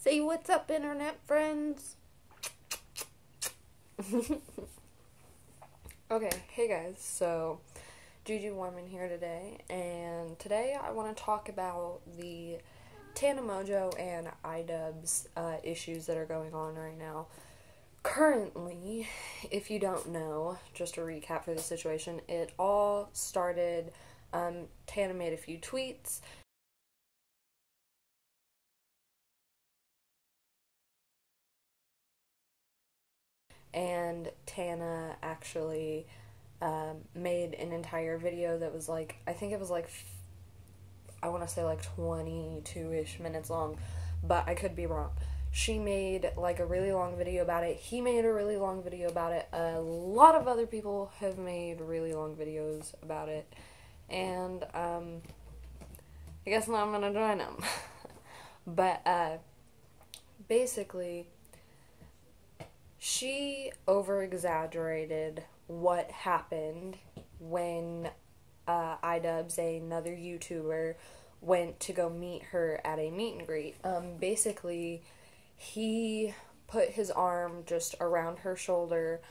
Say what's up, internet friends. Okay, hey guys, so Juju Warman here today, and today I want to talk about the Tana Mongeau and iDUBBBZ issues that are going on right now. Currently, if you don't know, just a recap for the situation, it all started, Tana made a few tweets, and Tana actually made an entire video that was like, I think it was like, I want to say like 22-ish minutes long, but I could be wrong. She made like a really long video about it. He made a really long video about it. A lot of other people have made really long videos about it, and I guess now I'm gonna join them. But basically, she over-exaggerated what happened when iDUBBBZ, another YouTuber, went to go meet her at a meet and greet. Basically, he put his arm just around her shoulder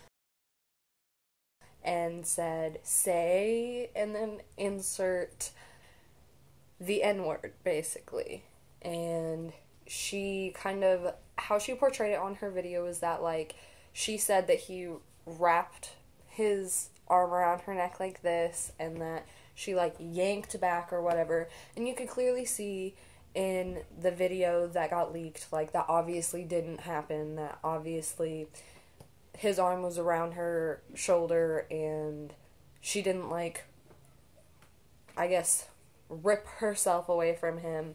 and said, say, and then insert the N-word, basically. And she kind of, how she portrayed it on her video is that, like, she said that he wrapped his arm around her neck like this, and that she, like, yanked back or whatever, and you could clearly see in the video that got leaked, like, that obviously didn't happen, that obviously his arm was around her shoulder, and she didn't, like, I guess, rip herself away from him.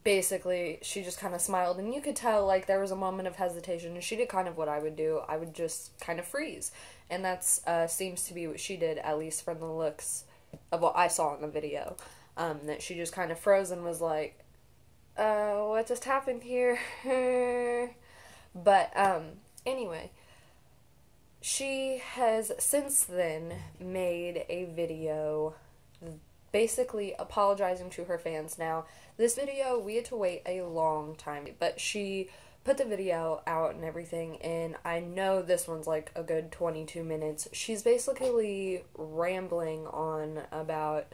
Basically, she just kind of smiled, and you could tell, like, there was a moment of hesitation, and she did kind of what I would do. I would just kind of freeze, and that's, seems to be what she did, at least from the looks of what I saw in the video, that she just kind of froze and was like, what just happened here? But, anyway, she has since then made a video basically apologizing to her fans. Now, this video, we had to wait a long time, but she put the video out and everything, and I know this one's like a good 22 minutes. She's basically rambling on about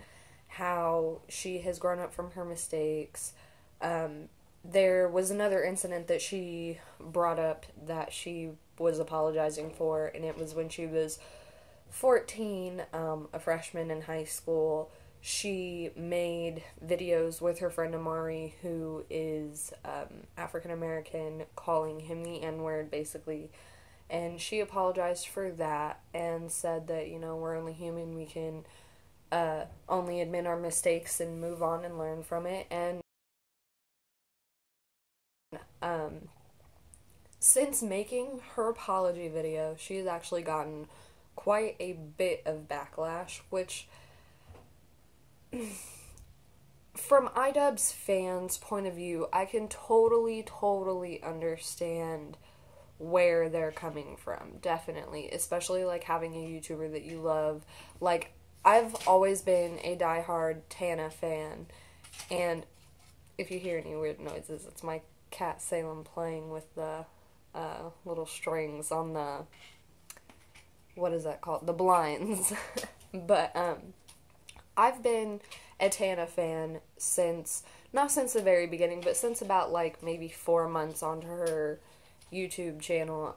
how she has grown up from her mistakes. There was another incident that she brought up that she was apologizing for, and it was when she was 14, a freshman in high school. She made videos with her friend Amari, who is African American, calling him the N-word, basically. And she apologized for that and said that, you know, we're only human, we can only admit our mistakes and move on and learn from it. And since making her apology video, she's actually gotten quite a bit of backlash, which, from iDUBBBZ fans' point of view, I can totally understand where they're coming from, definitely, especially, like, having a YouTuber that you love. Like, I've always been a diehard Tana fan, and if you hear any weird noises, it's my cat Salem playing with the little strings on the, what is that called? The blinds. But, I've been a Tana fan since, not since the very beginning, but since about, like, maybe 4 months onto her YouTube channel.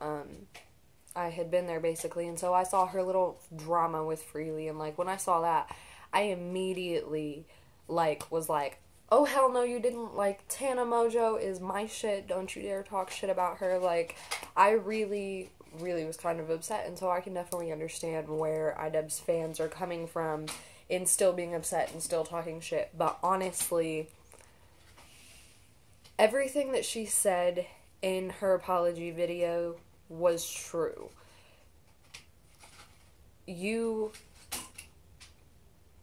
I had been there, basically, and so I saw her little drama with Freely, and, like, when I saw that, I immediately, like, was like, oh, hell no, you didn't. Like, Tana Mongeau is my shit, don't you dare talk shit about her. Like, I really was kind of upset, and so I can definitely understand where iDUBBBZ fans are coming from in still being upset and still talking shit. But honestly, everything that she said in her apology video was true. You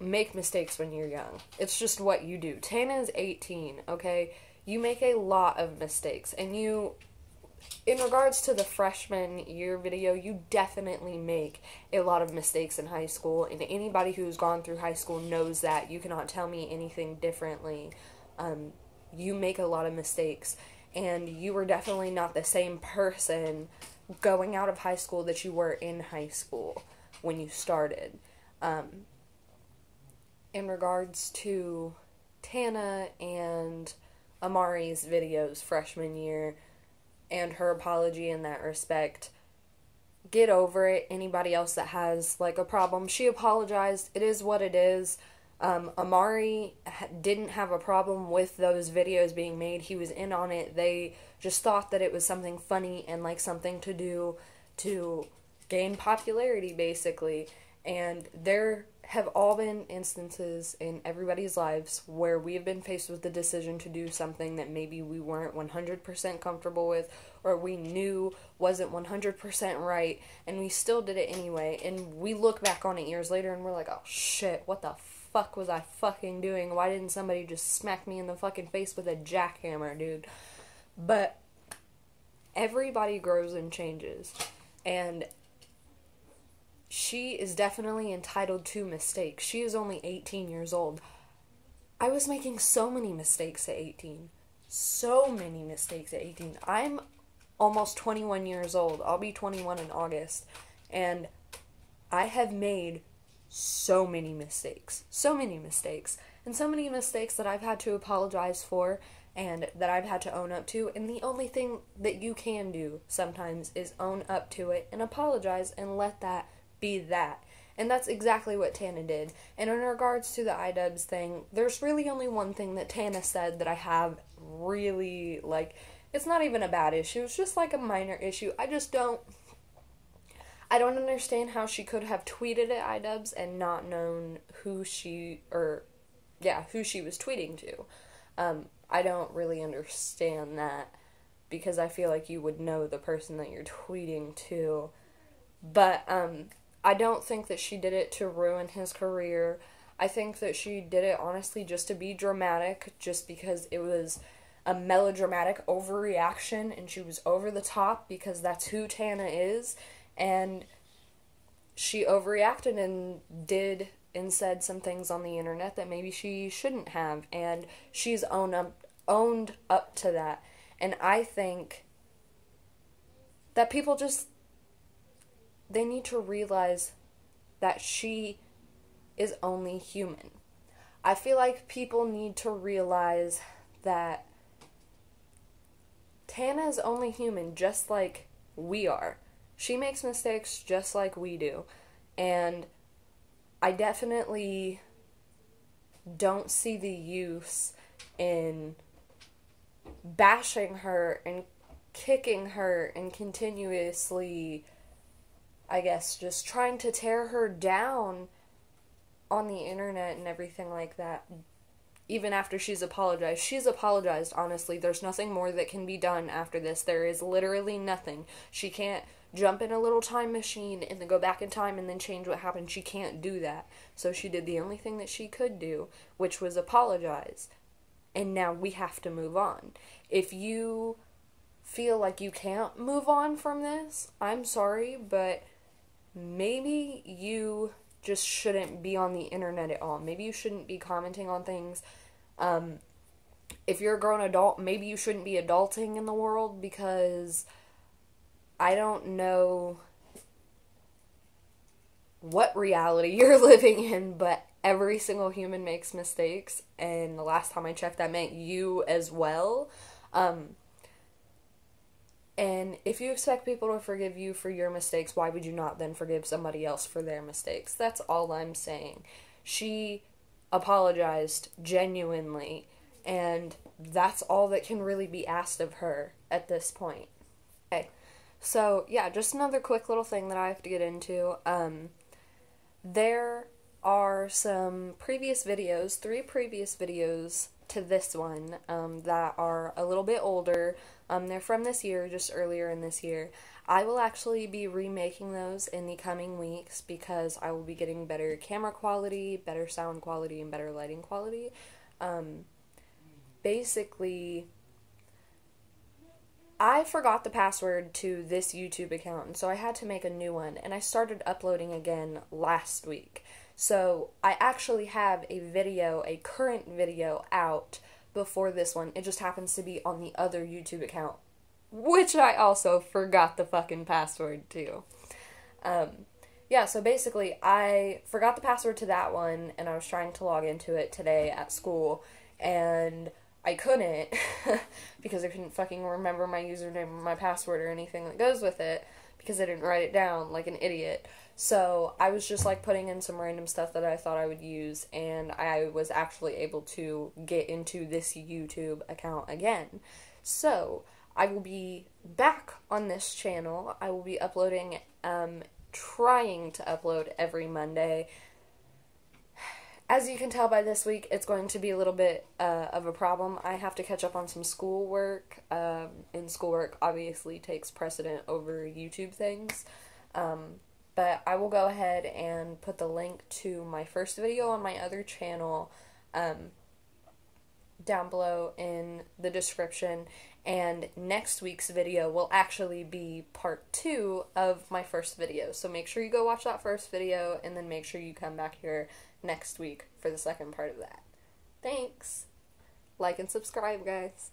make mistakes when you're young. It's just what you do. Tana is 18, okay? You make a lot of mistakes, and you, in regards to the freshman year video, you definitely make a lot of mistakes in high school, and anybody who's gone through high school knows that. You cannot tell me anything differently. you make a lot of mistakes, and you were definitely not the same person going out of high school that you were in high school when you started. In regards to Tana and Amari's videos freshman year and her apology in that respect, get over it. Anybody else that has like a problem, she apologized. It is what it is. Amari didn't have a problem with those videos being made. He was in on it. They just thought that it was something funny and like something to do to gain popularity, basically. And there have all been instances in everybody's lives where we have been faced with the decision to do something that maybe we weren't 100% comfortable with, or we knew wasn't 100% right, and we still did it anyway. And we look back on it years later and we're like, oh shit, what the fuck was I fucking doing? Why didn't somebody just smack me in the fucking face with a jackhammer, dude? But everybody grows and changes, and she is definitely entitled to mistakes. She is only 18 years old. I was making so many mistakes at 18. So many mistakes at 18. I'm almost 21 years old. I'll be 21 in August. And I have made so many mistakes. So many mistakes. And so many mistakes that I've had to apologize for and that I've had to own up to. And the only thing that you can do sometimes is own up to it and apologize and let that be that. And that's exactly what Tana did. And in regards to the iDUBBBZ thing, there's really only one thing that Tana said that I have really, like, it's not even a bad issue. It's just like a minor issue. I don't understand how she could have tweeted at iDUBBBZ and not known who she was tweeting to. I don't really understand that, because I feel like you would know the person that you're tweeting to. But, I don't think that she did it to ruin his career. I think that she did it, honestly, just to be dramatic, just because it was a melodramatic overreaction, and she was over the top, because that's who Tana is, and she overreacted and did and said some things on the internet that maybe she shouldn't have, and she's owned up to that. And I think that people they need to realize that she is only human. I feel like people need to realize that Tana is only human, just like we are. She makes mistakes just like we do. And I definitely don't see the use in bashing her and kicking her and continuously, I guess, just trying to tear her down on the internet and everything like that. Even after she's apologized. She's apologized, honestly. There's nothing more that can be done after this. There is literally nothing. She can't jump in a little time machine and then go back in time and then change what happened. She can't do that. So she did the only thing that she could do, which was apologize. And now we have to move on. If you feel like you can't move on from this, I'm sorry, but maybe you just shouldn't be on the internet at all. Maybe you shouldn't be commenting on things. If you're a grown adult, maybe you shouldn't be adulting in the world, because I don't know what reality you're living in, but every single human makes mistakes, and the last time I checked, that meant you as well. And if you expect people to forgive you for your mistakes, why would you not then forgive somebody else for their mistakes? That's all I'm saying. She apologized genuinely, and that's all that can really be asked of her at this point. Okay, so yeah, just another quick little thing that I have to get into. There are some previous videos, 3 previous videos to this one, that are a little bit older. They're from this year, just earlier in this year. I will actually be remaking those in the coming weeks, because I will be getting better camera quality, better sound quality, and better lighting quality. Basically, I forgot the password to this YouTube account, and so I had to make a new one, and I started uploading again last week. So I actually have a video, a current video out before this one. It just happens to be on the other YouTube account, which I also forgot the fucking password to. Yeah, so basically, I forgot the password to that one, and I was trying to log into it today at school, and I couldn't, because I couldn't fucking remember my username or my password or anything that goes with it, because I didn't write it down like an idiot. So I was just like putting in some random stuff that I thought I would use, and I was actually able to get into this YouTube account again. So I will be back on this channel. I will be uploading, trying to upload every Monday. As you can tell by this week, it's going to be a little bit of a problem. I have to catch up on some schoolwork, and schoolwork obviously takes precedent over YouTube things. But I will go ahead and put the link to my first video on my other channel down below in the description, and next week's video will actually be part 2 of my first video. So make sure you go watch that first video, and then make sure you come back here next week for the second part of that. Thanks! Like and subscribe, guys.